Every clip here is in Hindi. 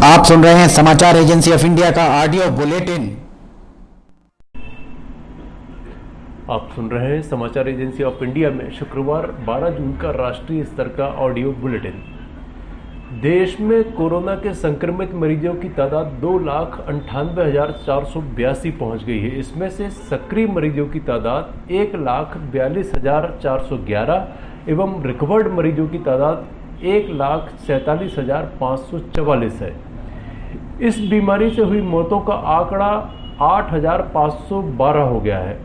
आप सुन रहे हैं समाचार एजेंसी ऑफ इंडिया का ऑडियो बुलेटिन। आप सुन रहे हैं समाचार एजेंसी ऑफ इंडिया में शुक्रवार 12 जून का राष्ट्रीय स्तर का ऑडियो बुलेटिन। देश में कोरोना के संक्रमित मरीजों की तादाद 2,98,482 पहुंच गई है। इसमें से सक्रिय मरीजों की तादाद 1,42,411 एवं रिकवर्ड मरीजों की तादाद 1,47,544 है। इस बीमारी से हुई मौतों का आंकड़ा 8,512 हो गया है।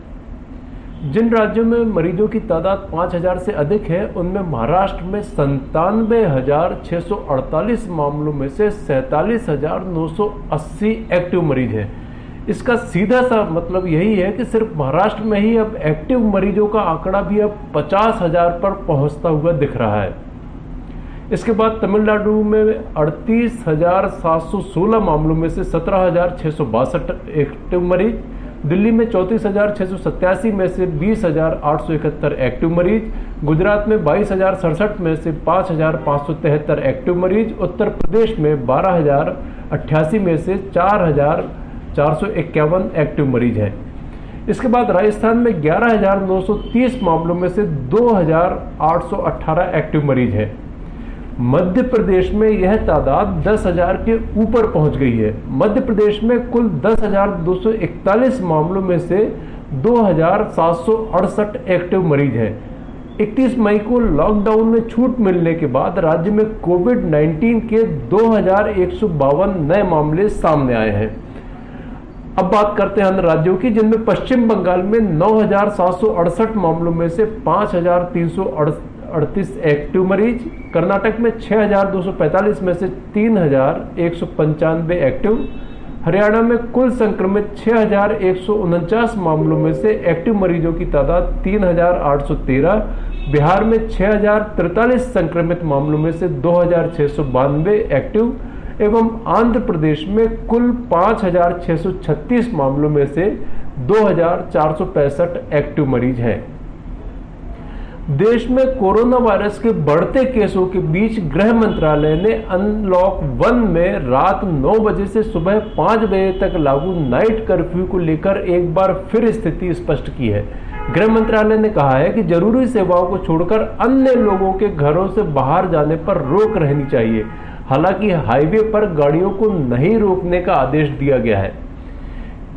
जिन राज्यों में मरीजों की तादाद 5,000 से अधिक है, उनमें महाराष्ट्र में 97,648 मामलों में से 47,980 एक्टिव मरीज हैं। इसका सीधा सा मतलब यही है कि सिर्फ महाराष्ट्र में ही अब एक्टिव मरीजों का आंकड़ा भी अब 50,000 पर पहुंचता हुआ दिख रहा है। इसके बाद तमिलनाडु में 38,716 मामलों में से 17,662 एक्टिव मरीज, दिल्ली में 34,687 में से 20,871 एक्टिव मरीज, गुजरात में 22,067 में से 5,573 एक्टिव मरीज, उत्तर प्रदेश में 12,088 में से 4,451 एक्टिव मरीज हैं। इसके बाद राजस्थान में 11,930 मामलों में से 2,818 एक्टिव मरीज हैं। मध्य प्रदेश में यह तादाद 10,000 के ऊपर पहुंच गई है। मध्य प्रदेश में कुल 10,241 मामलों में से 2,768 एक्टिव मरीज हैं। 31 मई को लॉकडाउन में छूट मिलने के बाद राज्य में कोविड-19 के 2,152 नए मामले सामने आए हैं। अब बात करते हैं अन्य राज्यों की, जिनमें पश्चिम बंगाल में 9,768 मामलों में से 5,338 एक्टिव मरीज, कर्नाटक में 6,245 में से 3,195 एक्टिव, हरियाणा में कुल संक्रमित 6,149 मामलों में से एक्टिव मरीजों की तादाद 3,813, बिहार में 6,043 संक्रमित मामलों में से 2,692 एक्टिव एवं आंध्र प्रदेश में कुल 5,636 मामलों में से 2,465 एक्टिव मरीज हैं। देश में कोरोना वायरस के बढ़ते केसों के बीच गृह मंत्रालय ने अनलॉक 1 में रात 9 बजे से सुबह 5 बजे तक लागू नाइट कर्फ्यू को लेकर एक बार फिर स्थिति स्पष्ट की है। गृह मंत्रालय ने कहा है कि जरूरी सेवाओं को छोड़कर अन्य लोगों के घरों से बाहर जाने पर रोक रहनी चाहिए। हालांकि हाईवे पर गाड़ियों को नहीं रोकने का आदेश दिया गया है।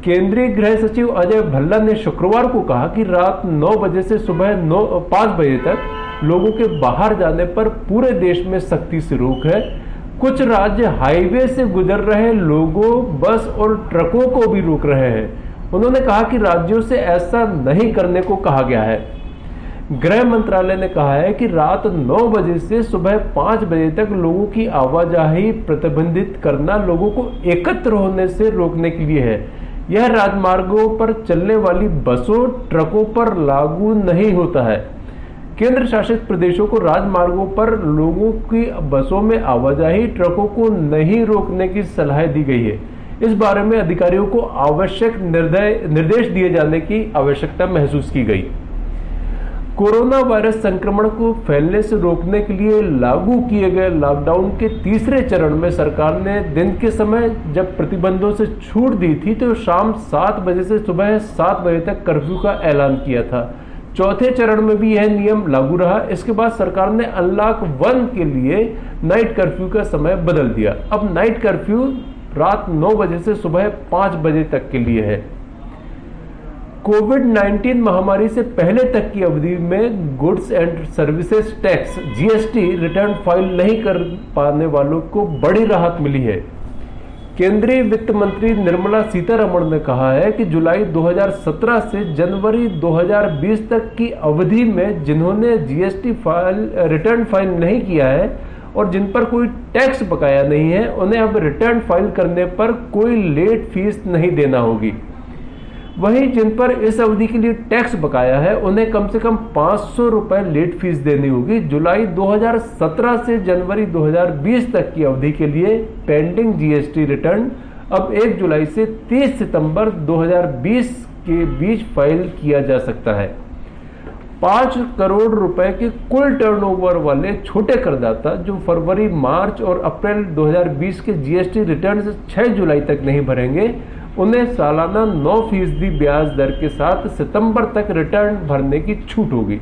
केंद्रीय गृह सचिव अजय भल्ला ने शुक्रवार को कहा कि रात 9 बजे से सुबह 5 बजे तक लोगों के बाहर जाने पर पूरे देश में सख्ती से रोक है। कुछ राज्य हाईवे से गुजर रहे लोगों, बस और ट्रकों को भी रोक रहे हैं। उन्होंने कहा कि राज्यों से ऐसा नहीं करने को कहा गया है। गृह मंत्रालय ने कहा है कि रात 9 बजे से सुबह 5 बजे तक लोगों की आवाजाही प्रतिबंधित करना लोगों को एकत्र होने से रोकने के लिए है। यह राजमार्गों पर चलने वाली बसों, ट्रकों पर लागू नहीं होता है। केंद्र शासित प्रदेशों को राजमार्गों पर लोगों की बसों में आवाजाही, ट्रकों को नहीं रोकने की सलाह दी गई है। इस बारे में अधिकारियों को आवश्यक निर्देश दिए जाने की आवश्यकता महसूस की गई। कोरोना वायरस संक्रमण को फैलने से रोकने के लिए लागू किए गए लॉकडाउन के तीसरे चरण में सरकार ने दिन के समय जब प्रतिबंधों से छूट दी थी तो शाम 7 बजे से सुबह 7 बजे तक कर्फ्यू का ऐलान किया था। चौथे चरण में भी यह नियम लागू रहा। इसके बाद सरकार ने अनलॉक 1 के लिए नाइट कर्फ्यू का समय बदल दिया। अब नाइट कर्फ्यू रात 9 बजे से सुबह 5 बजे तक के लिए है। कोविड-19 महामारी से पहले तक की अवधि में goods and services tax GST return file नहीं कर पाने वालों को बड़ी राहत मिली है। केंद्रीय वित्त मंत्री निर्मला सीतारमण ने कहा है कि जुलाई 2017 से जनवरी 2020 तक की अवधि में जिन्होंने जीएसटी रिटर्न फाइल नहीं किया है और जिन पर कोई टैक्स बकाया नहीं है, उन्हें अब रिटर्न फाइल करने पर कोई लेट फीस नहीं देना होगी। वहीं जिन पर इस अवधि के लिए टैक्स बकाया है, उन्हें कम से कम 500 रुपए लेट फीस देनी होगी। जुलाई 2017 से जनवरी 2020 तक की अवधि के लिए पेंडिंग जीएसटी रिटर्न अब 1 जुलाई से 30 सितंबर 2020 के बीच फाइल किया जा सकता है। 5 करोड़ रुपए के कुल टर्नओवर वाले छोटे करदाता जो फरवरी, मार्च और अप्रैल 2020 के जीएसटी रिटर्न 6 जुलाई तक नहीं भरेंगे, उन्हें सालाना 9% ब्याज दर के साथ सितंबर तक रिटर्न भरने की छूट होगी।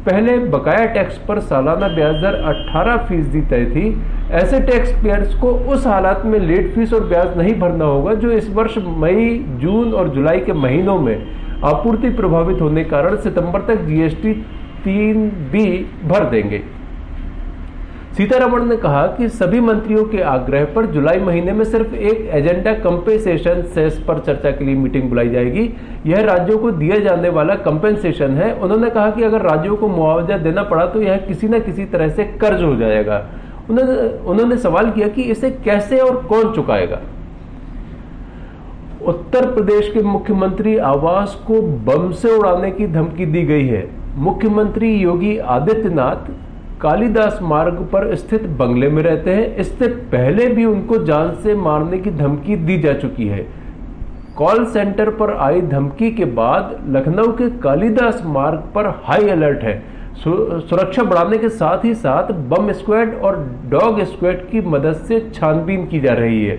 पहले बकाया टैक्स पर सालाना ब्याज दर 18% तय थी। ऐसे टैक्स पेयर्स को उस हालात में लेट फीस और ब्याज नहीं भरना होगा जो इस वर्ष मई, जून और जुलाई के महीनों में आपूर्ति प्रभावित होने के कारण सितंबर तक जीएसटी 3B भर देंगे। सीतारमण ने कहा कि सभी मंत्रियों के आग्रह पर जुलाई महीने में सिर्फ एक एजेंडा कंपेंसेशन सेस पर चर्चा के लिए मीटिंग बुलाई जाएगी। यह राज्यों को दिया जाने वाला कंपेंसेशन है। उन्होंने कहा कि अगर राज्यों को मुआवजा देना पड़ा तो यह किसी न किसी तरह से कर्ज हो जाएगा। उन्होंने सवाल किया कि इसे कैसे और कौन चुकाएगा। उत्तर प्रदेश के मुख्यमंत्री आवास को बम से उड़ाने की धमकी दी गई है। मुख्यमंत्री योगी आदित्यनाथ कालिदास मार्ग पर स्थित बंगले में रहते हैं। इससे पहले भी उनको जान से मारने की धमकी दी जा चुकी है। कॉल सेंटर पर आई धमकी के बाद लखनऊ के कालिदास मार्ग पर हाई अलर्ट है। सुरक्षा बढ़ाने के साथ ही साथ बम स्क्वाड और डॉग स्क्वाड की मदद से छानबीन की जा रही है।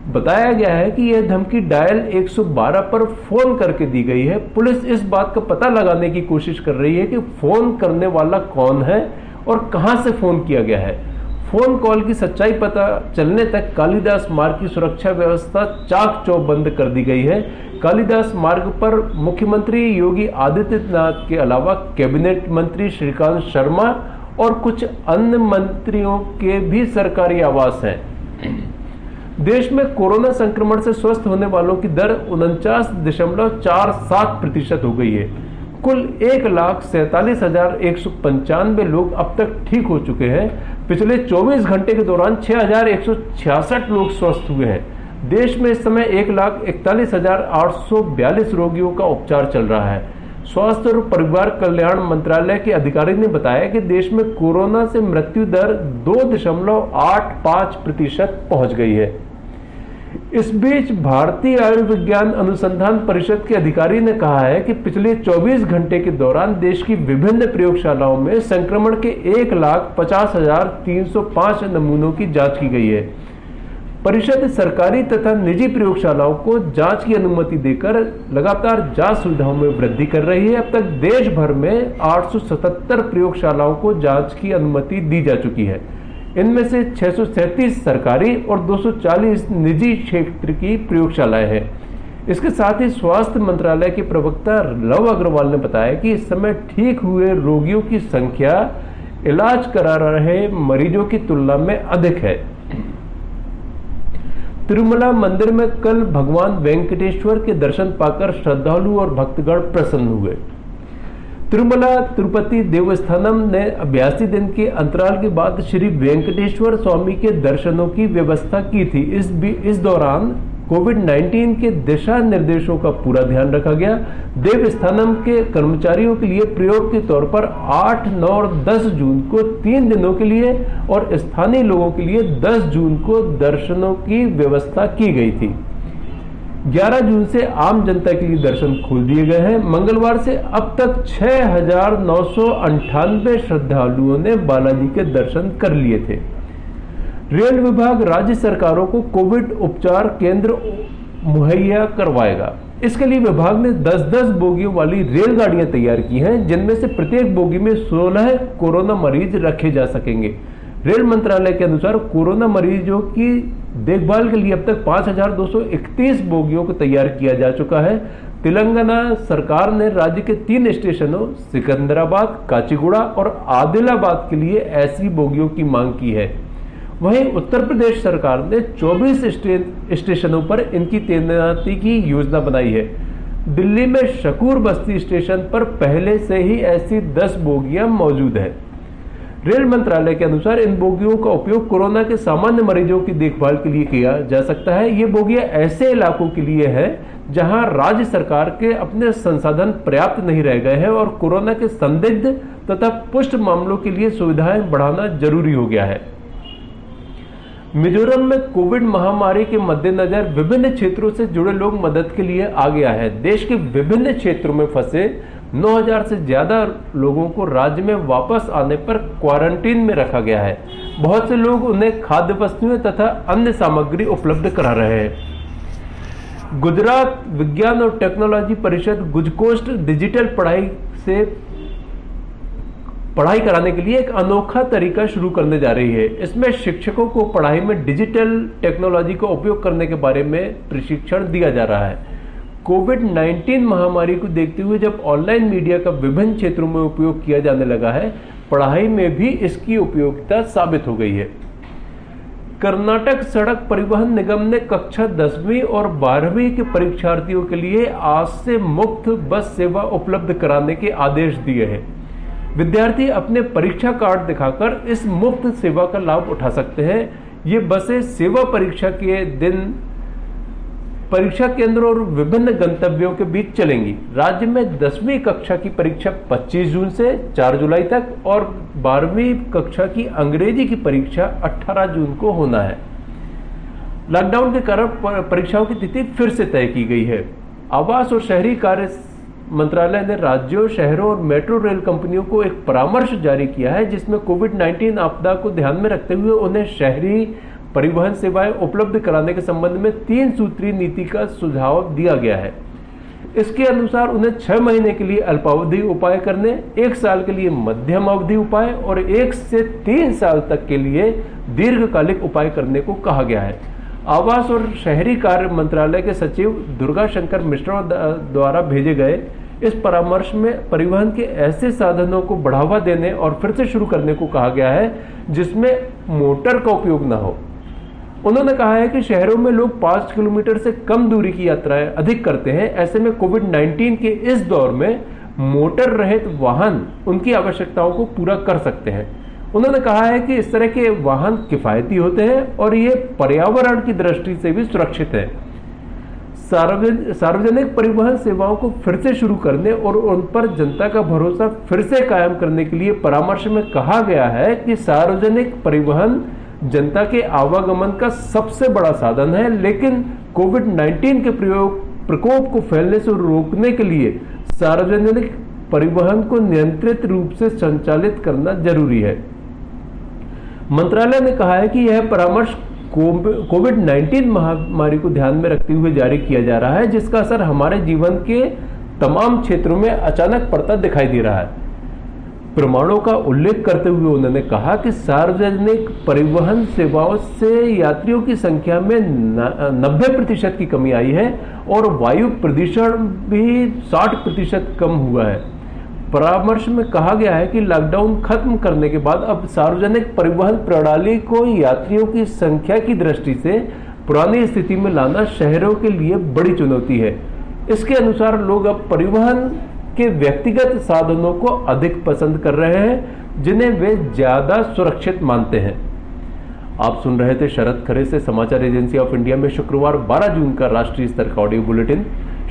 बताया गया है कि यह धमकी डायल 112 पर फोन करके दी गई है। पुलिस इस बात का पता लगाने की कोशिश कर रही है कि फोन करने वाला कौन है और कहां से फोन किया गया है। फोन कॉल की सच्चाई पता चलने तक कालिदास मार्ग की सुरक्षा व्यवस्था चाक चौबंद कर दी गई है। कालिदास मार्ग पर मुख्यमंत्री योगी आदित्यनाथ के अलावा कैबिनेट मंत्री श्रीकांत शर्मा और कुछ अन्य मंत्रियों के भी सरकारी आवास हैं। देश में कोरोना संक्रमण से स्वस्थ होने वालों की दर 49.47% हो गई है। कुल 1,47,195 लोग अब तक ठीक हो चुके हैं। पिछले 24 घंटे के दौरान 6,166 लोग स्वस्थ हुए हैं। देश में इस समय 1,41,842 रोगियों का उपचार चल रहा है। स्वास्थ्य और परिवार कल्याण मंत्रालय के अधिकारी ने बताया कि देश में कोरोना से मृत्यु दर 2.85% पहुंच गई है। इस बीच भारतीय आयुर्विज्ञान अनुसंधान परिषद के अधिकारी ने कहा है कि पिछले 24 घंटे के दौरान देश की विभिन्न प्रयोगशालाओं में संक्रमण के 1,50,305 नमूनों की जांच की गई है। परिषद सरकारी तथा निजी प्रयोगशालाओं को जांच की अनुमति देकर लगातार जांच सुविधाओं में वृद्धि कर रही है। अब तक देश भर में 877 प्रयोगशालाओं को जांच की अनुमति दी जा चुकी है। इनमें से 637 सरकारी और 240 निजी क्षेत्र की प्रयोगशालाएं हैं। इसके साथ ही स्वास्थ्य मंत्रालय के प्रवक्ता लव अग्रवाल ने बताया कि इस समय ठीक हुए रोगियों की संख्या इलाज करा रहे मरीजों की तुलना में अधिक है। तिरुमला मंदिर में कल भगवान वेंकटेश्वर के दर्शन पाकर श्रद्धालु और भक्तगण प्रसन्न हुए। तिरुमला तिरुपति देवस्थानम ने 82 दिन के अंतराल के बाद श्री वेंकटेश्वर स्वामी के दर्शनों की व्यवस्था की थी। इस दौरान कोविड-19 के दिशा निर्देशों का पूरा ध्यान रखा गया। देवस्थानम के कर्मचारियों के लिए प्रयोग के तौर पर 8, 9 और 10 जून को 3 दिनों के लिए और स्थानीय लोगों के लिए 10 जून को दर्शनों की व्यवस्था की गई थी। 11 जून से आम जनता के लिए दर्शन खोल दिए गए हैं। मंगलवार से अब तक 6,998 श्रद्धालुओं ने बालाजी के दर्शन कर लिए थे। रेल विभाग राज्य सरकारों को कोविड उपचार केंद्र मुहैया करवाएगा। इसके लिए विभाग ने 10-10 बोगियों वाली रेलगाड़ियां तैयार की हैं, जिनमें से प्रत्येक बोगी में 16 कोरोना मरीज रखे जा सकेंगे। रेल मंत्रालय के अनुसार कोरोना मरीजों की देखभाल के लिए अब तक 5,231 बोगियों को तैयार किया जा चुका है। तेलंगाना सरकार ने राज्य के 3 स्टेशनों सिकंदराबाद, काचीगुड़ा और आदिलाबाद के लिए ऐसी बोगियों की मांग की है। वहीं उत्तर प्रदेश सरकार ने 24 स्टेशनों पर इनकी तैनाती की योजना बनाई है। दिल्ली में शकूर बस्ती स्टेशन पर पहले से ही ऐसी 10 बोगियां मौजूद है। रेल मंत्रालय के अनुसार इन बोगियों का उपयोग कोरोना के सामान्य मरीजों की देखभाल के लिए किया जा सकता है। ये बोगियां ऐसे इलाकों के लिए है जहां राज्य सरकार के अपने संसाधन पर्याप्त नहीं रह गए हैं और कोरोना के संदिग्ध तथा पुष्ट मामलों के लिए सुविधाएं बढ़ाना जरूरी हो गया है। मिजोरम में कोविड महामारी के मद्देनजर विभिन्न क्षेत्रों से जुड़े लोग मदद के लिए आगे आए हैं। देश के विभिन्न क्षेत्रों में फंसे 9,000 से ज़्यादा लोगों को राज्य में वापस आने पर क्वारंटीन में रखा गया है। बहुत से लोग उन्हें खाद्य वस्तुएं तथा अन्य सामग्री उपलब्ध करा रहे हैं। गुजरात विज्ञान और टेक्नोलॉजी परिषद गुजकोस्ट डिजिटल पढ़ाई कराने के लिए एक अनोखा तरीका शुरू करने जा रही है। इसमें शिक्षकों को पढ़ाई में डिजिटल टेक्नोलॉजी का उपयोग करने के बारे में प्रशिक्षण दिया जा रहा है। कोविड-19 महामारी को देखते हुए जब ऑनलाइन मीडिया का विभिन्न क्षेत्रों में उपयोग किया जाने लगा है, पढ़ाई में भी इसकी उपयोगिता साबित हो गई है। कर्नाटक सड़क परिवहन निगम ने कक्षा 10वीं और 12वीं के परीक्षार्थियों के लिए आज से मुफ्त बस सेवा उपलब्ध कराने के आदेश दिए हैं। विद्यार्थी अपने परीक्षा कार्ड दिखाकर इस मुफ्त सेवा का लाभ उठा सकते हैं। ये बसें सेवा परीक्षा के दिन परीक्षा केंद्रों और विभिन्न गंतव्यों के बीच चलेंगी। राज्य में 10वीं कक्षा की परीक्षा 25 जून से 4 जुलाई तक और 12वीं कक्षा की अंग्रेजी की परीक्षा 18 जून को होना है। लॉकडाउन के कारण परीक्षाओं की तिथि फिर से तय की गई है। आवास और शहरी कार्य मंत्रालय ने राज्यों, शहरों और मेट्रो रेल कंपनियों को एक परामर्श जारी किया है, जिसमें कोविड-19 आपदा को ध्यान में रखते हुए उन्हें शहरी परिवहन सेवाएं उपलब्ध कराने के संबंध में 3 सूत्री नीति का सुझाव दिया गया है। इसके अनुसार उन्हें 6 महीने के लिए अल्पावधि उपाय करने, 1 साल के लिए मध्यम अवधि उपाय और 1 से 3 साल तक के लिए दीर्घकालिक उपाय करने को कहा गया है। आवास और शहरी कार्य मंत्रालय के सचिव दुर्गा शंकर मिश्रा द्वारा भेजे गए इस परामर्श में परिवहन के ऐसे साधनों को बढ़ावा देने और फिर से शुरू करने को कहा गया है जिसमें मोटर का उपयोग न हो। उन्होंने कहा है कि शहरों में लोग 5 किलोमीटर से कम दूरी की यात्राएं अधिक करते हैं। ऐसे में कोविड-19 के इस दौर में मोटर रहित वाहन उनकी आवश्यकताओं को पूरा कर सकते हैं। उन्होंने कहा है कि इस तरह के वाहन किफायती होते हैं और ये पर्यावरण की दृष्टि से भी सुरक्षित है। सार्वजनिक परिवहन सेवाओं को फिर से शुरू करने और उन पर जनता का भरोसा फिर से कायम करने के लिए परामर्श में कहा गया है कि सार्वजनिक परिवहन जनता के आवागमन का सबसे बड़ा साधन है, लेकिन कोविड-19 के प्रकोप को फैलने से रोकने के लिए सार्वजनिक परिवहन को नियंत्रित रूप से संचालित करना जरूरी है। मंत्रालय ने कहा है कि यह परामर्श कोविड-19 महामारी को ध्यान में रखते हुए जारी किया जा रहा है, जिसका असर हमारे जीवन के तमाम क्षेत्रों में अचानक पड़ता दिखाई दे रहा है। प्रमाणों का उल्लेख करते हुए उन्होंने कहा कि सार्वजनिक परिवहन सेवाओं से यात्रियों की संख्या में 90% की कमी आई है और वायु प्रदूषण भी 60% कम हुआ है। परामर्श में कहा गया है कि लॉकडाउन खत्म करने के बाद अब सार्वजनिक परिवहन प्रणाली को यात्रियों की संख्या की दृष्टि से पुरानी स्थिति में लाना शहरों के लिए बड़ी चुनौती है। इसके अनुसार लोग अब परिवहन के व्यक्तिगत साधनों को अधिक पसंद कर रहे हैं, जिन्हें वे ज्यादा सुरक्षित मानते हैं। आप सुन रहे थे शरद खरे से समाचार एजेंसी ऑफ इंडिया में शुक्रवार 12 जून का राष्ट्रीय स्तर का ऑडियो बुलेटिन।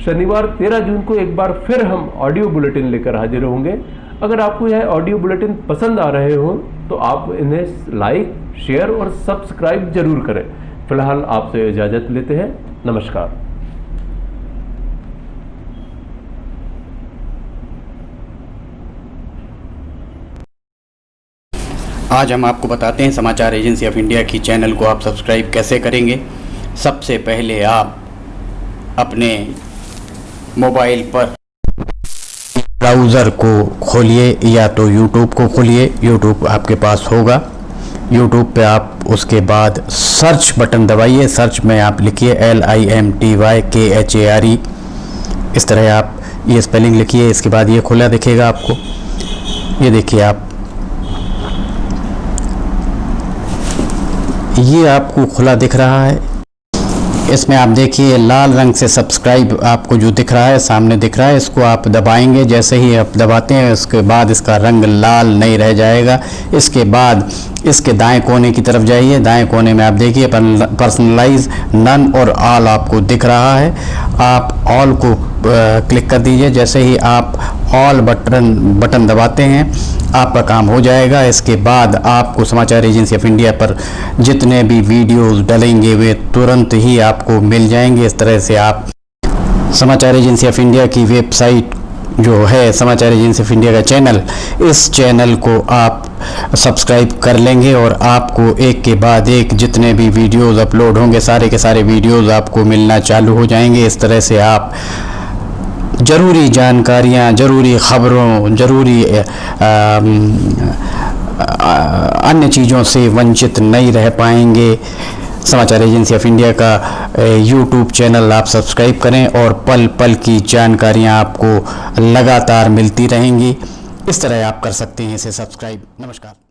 शनिवार 13 जून को एक बार फिर हम ऑडियो बुलेटिन लेकर हाजिर होंगे। अगर आपको यह ऑडियो बुलेटिन पसंद आ रहे हो तो आप इन्हें लाइक, शेयर और सब्सक्राइब जरूर करें। फिलहाल आपसे इजाजत लेते हैं। नमस्कार। आज हम आपको बताते हैं समाचार एजेंसी ऑफ इंडिया की चैनल को आप सब्सक्राइब कैसे करेंगे। सबसे पहले आप अपने मोबाइल पर ब्राउज़र को खोलिए या तो यूट्यूब को खोलिए। यूट्यूब आपके पास होगा। यूट्यूब पे आप उसके बाद सर्च बटन दबाइए। सर्च में आप लिखिए LIMTYKHARE। इस तरह आप ये स्पेलिंग लिखिए। इसके बाद ये खुला दिखेगा आपको। ये देखिए आप, ये आपको खुला दिख रहा है। इसमें आप देखिए लाल रंग से सब्सक्राइब आपको जो दिख रहा है, सामने दिख रहा है, इसको आप दबाएंगे। जैसे ही आप दबाते हैं उसके बाद इसका रंग लाल नहीं रह जाएगा। इसके बाद इसके दाएं कोने की तरफ जाइए। दाएं कोने में आप देखिए पर्सनलाइज, नन और ऑल आपको दिख रहा है। आप ऑल को क्लिक कर दीजिए। जैसे ही आप ऑल बटन दबाते हैं आपका काम हो जाएगा। इसके बाद आपको समाचार एजेंसी ऑफ इंडिया पर जितने भी वीडियोस डलेंगे वे तुरंत ही आपको मिल जाएंगे। इस तरह से आप समाचार एजेंसी ऑफ इंडिया की वेबसाइट जो है समाचार एजेंसी ऑफ इंडिया का चैनल, इस चैनल को आप सब्सक्राइब कर लेंगे और आपको एक के बाद एक जितने भी वीडियोस अपलोड होंगे सारे के सारे वीडियोस आपको मिलना चालू हो जाएंगे। इस तरह से आप ज़रूरी जानकारियाँ, ज़रूरी ख़बरों, ज़रूरी अन्य चीज़ों से वंचित नहीं रह पाएंगे। समाचार एजेंसी ऑफ इंडिया का यूट्यूब चैनल आप सब्सक्राइब करें और पल पल की जानकारियाँ आपको लगातार मिलती रहेंगी। इस तरह आप कर सकते हैं इसे सब्सक्राइब। नमस्कार।